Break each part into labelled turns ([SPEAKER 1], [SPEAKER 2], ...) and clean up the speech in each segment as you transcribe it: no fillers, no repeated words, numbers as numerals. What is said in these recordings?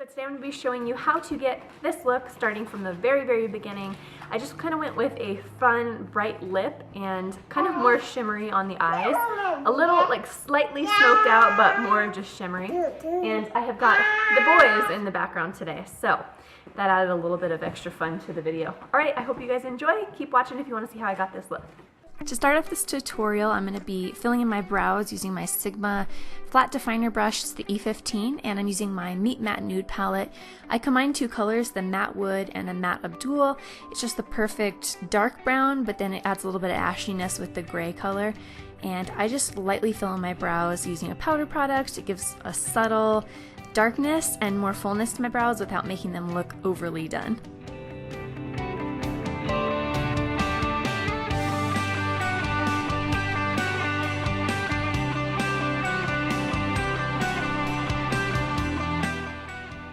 [SPEAKER 1] but today I'm going to be showing you how to get this look starting from the very beginning. I just kind of went with a fun bright lip and kind of more shimmery on the eyes. A little like slightly smoked out, but more just shimmery. And I have got the boys in the background today, so that added a little bit of extra fun to the video. Alright, I hope you guys enjoy. Keep watching if you want to see how I got this look. To start off this tutorial, I'm going to be filling in my brows using my Sigma flat definer brush. It's the E15, and I'm using my Meet Matte Nude palette. I combine two colors, the Matte Wood and the Matte Abdul. It's just the perfect dark brown, but then it adds a little bit of ashiness with the gray color. And I just lightly fill in my brows using a powder product. It gives a subtle darkness and more fullness to my brows without making them look overly done.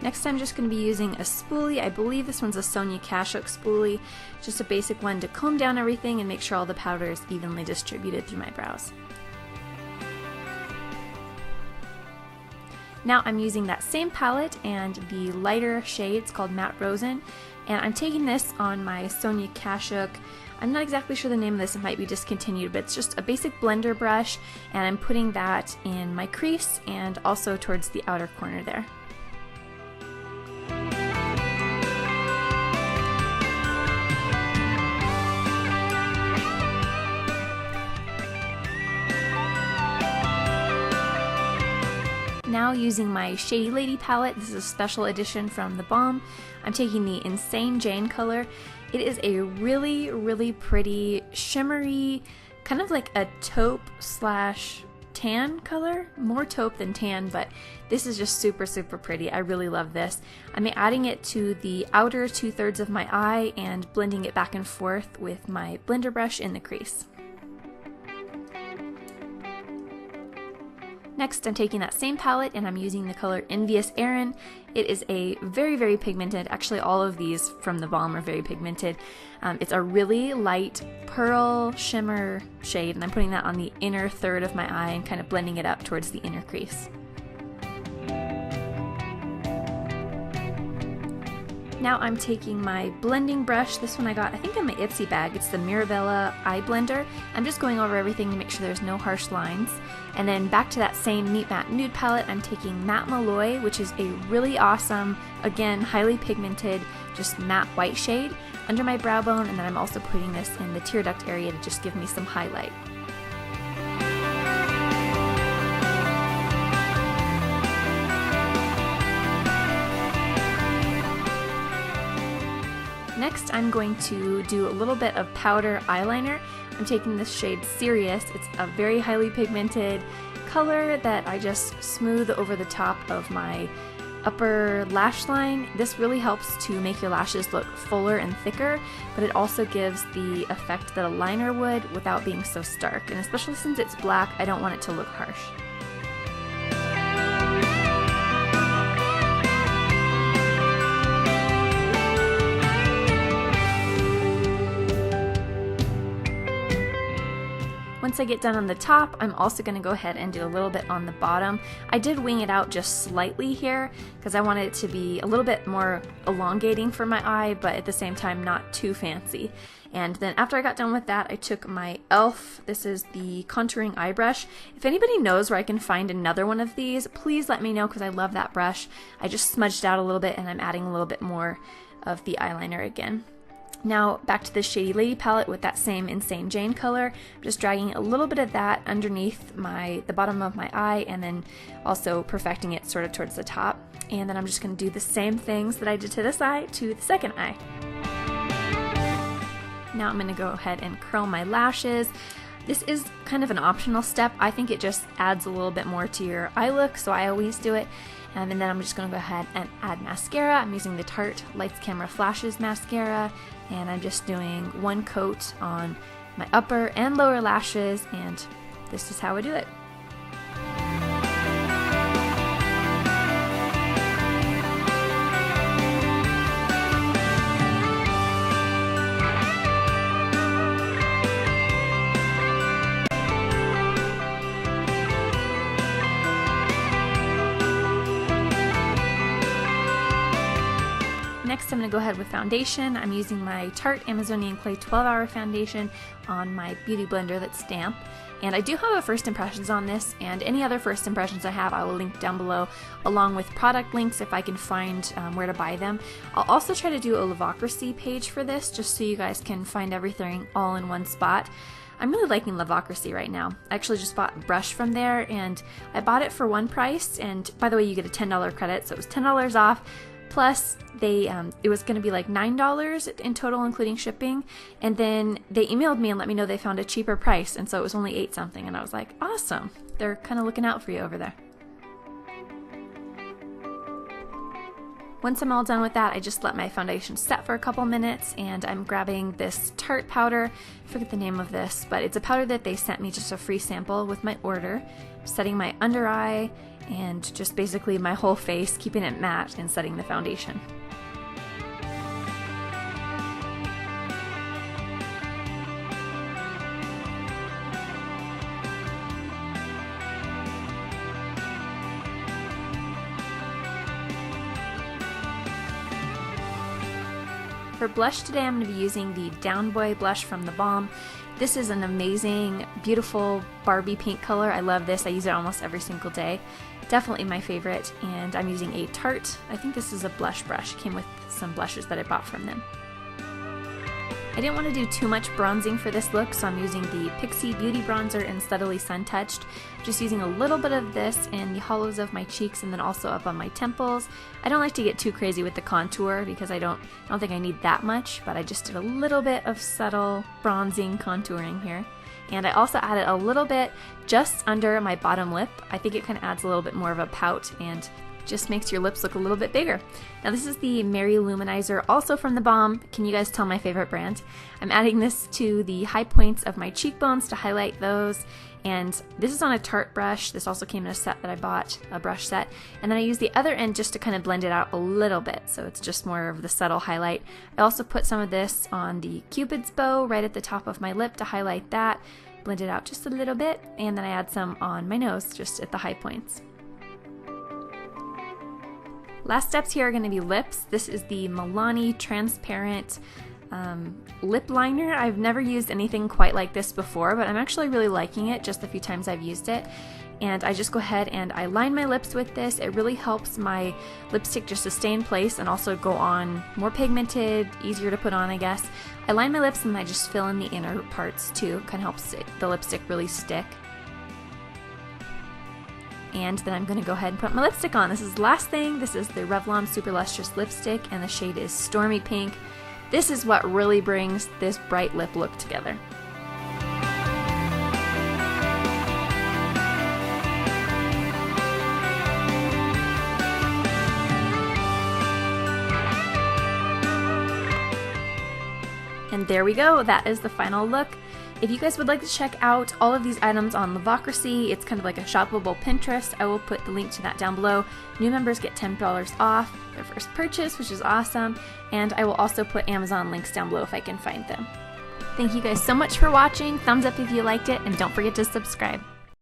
[SPEAKER 1] Next, I'm just going to be using a spoolie. I believe this one's a Sonia Kashuk spoolie. Just a basic one to comb down everything and make sure all the powder is evenly distributed through my brows. Now I'm using that same palette and the lighter shade. It's called Matte Rosen, and I'm taking this on my Sonia Kashuk. I'm not exactly sure the name of this, it might be Discontinued, but it's just a basic blender brush, and I'm putting that in my crease and also towards the outer corner there. Now using my Shady Lady palette, this is a special edition from the Balm. I'm taking the Insane Jane color. It is a really pretty, shimmery, kind of like a taupe slash tan color. More taupe than tan, but this is just super pretty. I really love this. I'm adding it to the outer 2/3 of my eye and blending it back and forth with my blender brush in the crease. Next, I'm taking that same palette and I'm using the color Envious Erin. It is a very pigmented, actually all of these from the Balm are very pigmented. It's a really light pearl shimmer shade, and I'm putting that on the inner third of my eye and kind of blending it up towards the inner crease. Now I'm taking my blending brush. This one I got, I think in my Ipsy bag. It's the Mirabella Eye Blender. I'm just going over everything to make sure there's no harsh lines. And then back to that same Meet Matte Nude palette, I'm taking Matte Malloy, which is a really awesome, again, highly pigmented, just matte white shade under my brow bone, and then I'm also putting this in the tear duct area to just give me some highlight. Next, I'm going to do a little bit of powder eyeliner. I'm taking this shade Serious. It's a very highly pigmented color that I just smooth over the top of my upper lash line. This really helps to make your lashes look fuller and thicker, but it also gives the effect that a liner would without being so stark. And especially since it's black, I don't want it to look harsh. Once I get done on the top, I'm also going to go ahead and do a little bit on the bottom. I did wing it out just slightly here because I wanted it to be a little bit more elongating for my eye, but at the same time not too fancy. And then after I got done with that, I took my e.l.f. This is the contouring eye brush. If anybody knows where I can find another one of these, please let me know because I love that brush. I just smudged out a little bit and I'm adding a little bit more of the eyeliner again. Now back to the Shady Lady palette with that same Insane Jane color. I'm just dragging a little bit of that underneath the bottom of my eye and then also perfecting it sort of towards the top. And then I'm just going to do the same things that I did to this eye to the second eye. Now I'm going to go ahead and curl my lashes. This is kind of an optional step. I think it just adds a little bit more to your eye look, so I always do it. And then I'm just going to go ahead and add mascara. I'm using the Tarte Lights Camera Flashes mascara, and I'm just doing one coat on my upper and lower lashes, and this is how I do it. Next, I'm going to go ahead with foundation. I'm using my Tarte Amazonian Clay 12-Hour Foundation on my Beauty Blender that's damp. And I do have a first impressions on this, and any other first impressions I have I will link down below, along with product links if I can find where to buy them. I'll also try to do a Lovocracy page for this, just so you guys can find everything all in one spot. I'm really liking Lovocracy right now. I actually just bought a brush from there, and I bought it for one price, and by the way, you get a $10 credit, so it was $10 off. Plus, it was going to be like $9 in total, including shipping. And then they emailed me and let me know they found a cheaper price. And so it was only $8 something. And I was like, awesome. They're kind of looking out for you over there. Once I'm all done with that, I just let my foundation set for a couple minutes. And I'm grabbing this Tarte powder. I forget the name of this, but it's a powder that they sent me, just a free sample with my order. Setting my under eye and just basically my whole face, keeping it matte and setting the foundation. For blush today, I'm going to be using the Down Boy blush from the Balm. This is an amazing, beautiful Barbie pink color. I love this. I use it almost every single day. Definitely my favorite, and I'm using a Tarte. I think this is a blush brush. It came with some blushes that I bought from them. I didn't want to do too much bronzing for this look, so I'm using the Pixie Beauty Bronzer in Steadily Sun Touched. Just using a little bit of this in the hollows of my cheeks and then also up on my temples. I don't like to get too crazy with the contour because I don't think I need that much, but I just did a little bit of subtle bronzing contouring here. And I also added a little bit just under my bottom lip. I think it kind of adds a little bit more of a pout and just makes your lips look a little bit bigger. Now this is the Mary Luminizer, also from the Balm. Can you guys tell my favorite brand? I'm adding this to the high points of my cheekbones to highlight those. And this is on a Tarte brush. This also came in a set that I bought, a brush set. And then I use the other end just to kind of blend it out a little bit, so it's just more of the subtle highlight. I also put some of this on the Cupid's bow right at the top of my lip to highlight that, blend it out just a little bit, and then I add some on my nose just at the high points. Last steps here are going to be lips. This is the Milani Transparent lip liner. I've never used anything quite like this before, but I'm actually really liking it just the few times I've used it. And I just go ahead and I line my lips with this. It really helps my lipstick just to stay in place and also go on more pigmented, easier to put on, I guess. I line my lips and I just fill in the inner parts too. Kind of helps the lipstick really stick. And then I'm going to go ahead and put my lipstick on. This is the last thing. This is the Revlon Super Lustrous Lipstick, and the shade is Stormy Pink. This is what really brings this bright lip look together. And there we go. That is the final look. If you guys would like to check out all of these items on Lovocracy, it's kind of like a shoppable Pinterest. I will put the link to that down below. New members get $10 off their first purchase, which is awesome. And I will also put Amazon links down below if I can find them. Thank you guys so much for watching. Thumbs up if you liked it, and don't forget to subscribe.